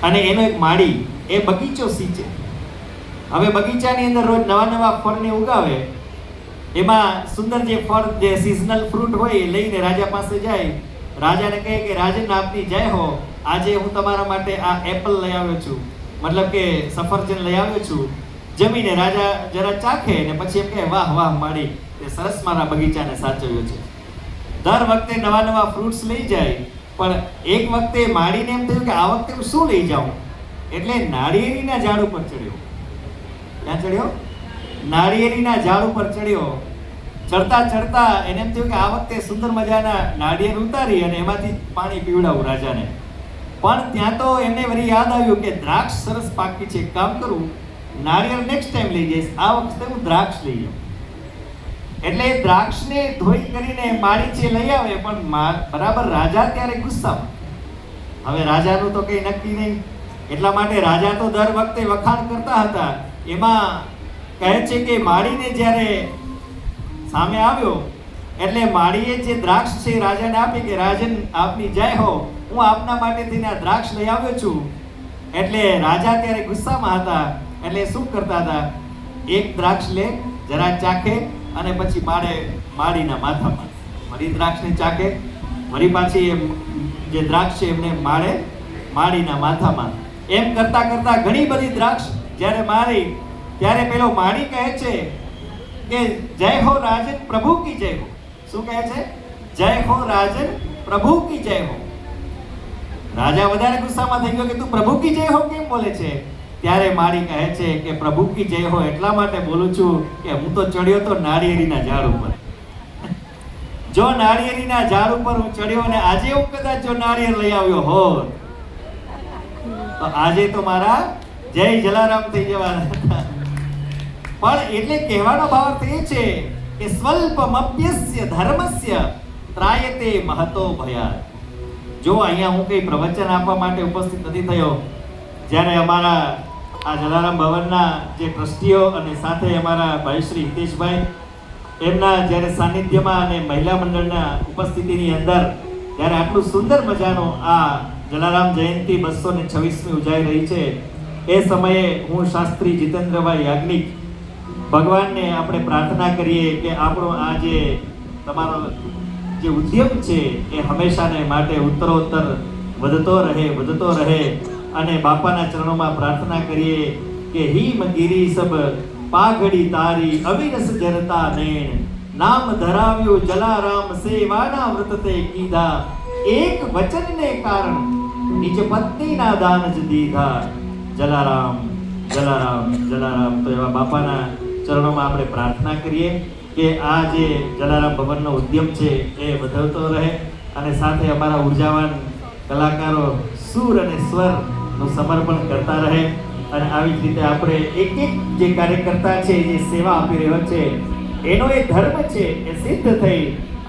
અને એનો એક માળી એ બગીચો સિંચે. હવે બગીચાની અંદર રોજ નવા નવા ફળને ઉગાવે. એમાં સુંદર જે ફળ, જે સિઝનલ ફ્રૂટ હોય એ લઈને રાજા પાસે જાય. રાજાને કહે કે રાજન આપની જય હો, આજે હું તમારા માટે આ એપલ લઈ આવ્યો છું, મતલબ કે સફરજન લઈ આવ્યો છું. જમીને રાજા જરા ચાખે ને પછી એમ કહે વાહ વાહ માળી, તે સરસ મારા બગીચાને સાચવ્યો છે. દર વખતે નવા નવા ફ્રૂટ્સ લઈ જાય, પણ એક વખતે માળીને એમ થયું કે આ વખતે હું શું લઈ જાઉં, એટલે નાળિયેરીના ઝાડ ઉપર ચડ્યો. ક્યાં ચડ્યો? નાળિયેરીના ઝાડ ઉપર ચડ્યો. ચડતા ચડતા એને એમ થયું કે આ વખતે સુંદર મજાના નાળિયેર ઉતારી અને એમાંથી પાણી પીવડાવું રાજાને. પણ ત્યાં તો એમને વળી યાદ આવ્યું કે દ્રાક્ષ સરસ પાકી છે, એક કામ કરું, નાળિયેર નેક્સ્ટ ટાઈમ લઈ જઈશ, આ વખતે હું દ્રાક્ષ લઈ જાઉં. એટલે દ્રાક્ષને ધોઈ કરીને માળી છે લઈ આવે, પણ બરાબર રાજા ત્યારે ગુસ્સામાં. હવે રાજાનું તો કંઈ નક્કી નહીં, એટલા માટે રાજા તો દર વખતે વખાણ કરતા હતા. એમાં કહે છે કે માળીને જ્યારે સામે આવ્યો એટલે માળીએ જે દ્રાક્ષ છે રાજાને આપી કે રાજન આપની જય હો, હું આપના માટે થઈને આ દ્રાક્ષ લઈ આવ્યો છું. એટલે રાજા ત્યારે ગુસ્સામાં હતા, એટલે શું કરતા હતા, એક દ્રાક્ષ લે, જરા ચાખે અને પછી માળીના માથામાં વળી દ્રાક્ષને ચાખે, વળી પાછી જે દ્રાક્ષ છે એમને માળીના માથામાં. એમ કરતા કરતા ઘણી બધી દ્રાક્ષ જ્યારે મારી, ત્યારે પેલો માળી કહે છે કે જય હો રાજન પ્રભુ કી જય હો. શું કહે છે? જય હો રાજન પ્રભુ કી જય હો. રાજા વધારે ગુસ્સામાં થઈ ગયો કે તું પ્રભુ કી જય હો કેમ બોલે છે? ત્યારે માળી કહે છે કે પ્રભુ કી જય હો એટલા માટે બોલું છું કે હું તો ચડ્યો તો નાળિયેરીના ઝાડ ઉપર. જો નાળિયેરીના ઝાડ ઉપર હું ચડ્યો અને આજે હું કદાચ જો નાળિયેર લઈ આવ્યો હોત તો આજે તો મારા જય જલારામ થઈ જવાના હતા. પણ એટલે કહેવાનો ભાવ એ છે કે સ્વલ્પમપ્યસ્ય ધર્મસ્ય ત્રાયતે મહતો ભયાત. જો અહીંયા હું કઈ પ્રવચન આપવા માટે ઉપસ્થિત નથી થયો, જ્યારે અમારા આ જલારામ ભવનના જે ટ્રસ્ટીઓ અને સાથે અમારા ભાઈ શ્રી હિતેશભાઈ એમના જ્યારે સાનિધ્યમાં અને મહિલા મંડળના ઉપસ્થિતિની અંદર જ્યારે આટલું સુંદર મજાનો આ જલારામ જયંતિ 226મી ઉજાઈ રહી છે, એ સમયે હું શાસ્ત્રી જીતેન્દ્રભાઈ યાજ્ઞિક ભગવાનને આપણે પ્રાર્થના કરીએ કે આપણો આ જે તમારો જે ઉદ્યમ છે એ હંમેશાને માટે ઉત્તરોત્તર વધતો રહે અને બાપાના ચરણોમાં પ્રાર્થના કરીએ કે હિમ ગિરી સબ પાઘડી તારી અવિરસ જરતા નેણ નામ ધરાવ્યું જલારામ સેવાના વ્રત તે કીધા એક વચનને કારણ નિજ પત્નીના દાન જ દીધા. જલારામ જલારામ જલારામ. તો એવા બાપાના ચરણોમાં આપણે પ્રાર્થના કરીએ કે આ જે જલારામ ભવનનો ઉદ્યમ છે એ વધતો રહે અને સાથે અમારા ઉર્જાવાન કલાકારો સૂર અને સ્વરનું સમર્પણ કરતા રહે અને આવી જ રીતે આપણે એક જે કાર્યકર્તા છે જે સેવા આપી રહ્યો છે એનો એ ધર્મ છે એ સિદ્ધ થઈ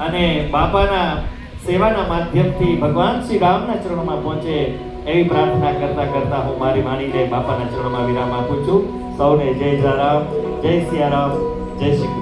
અને બાપાના સેવાના માધ્યમથી ભગવાન શ્રી રામના ચરણોમાં પહોંચે એવી પ્રાર્થના કરતા કરતા હું મારી વાણીને બાપાના ચરણોમાં વિરામ આપું છું. સૌને જય જલારામ, જય સિયારામ, જય શ્રી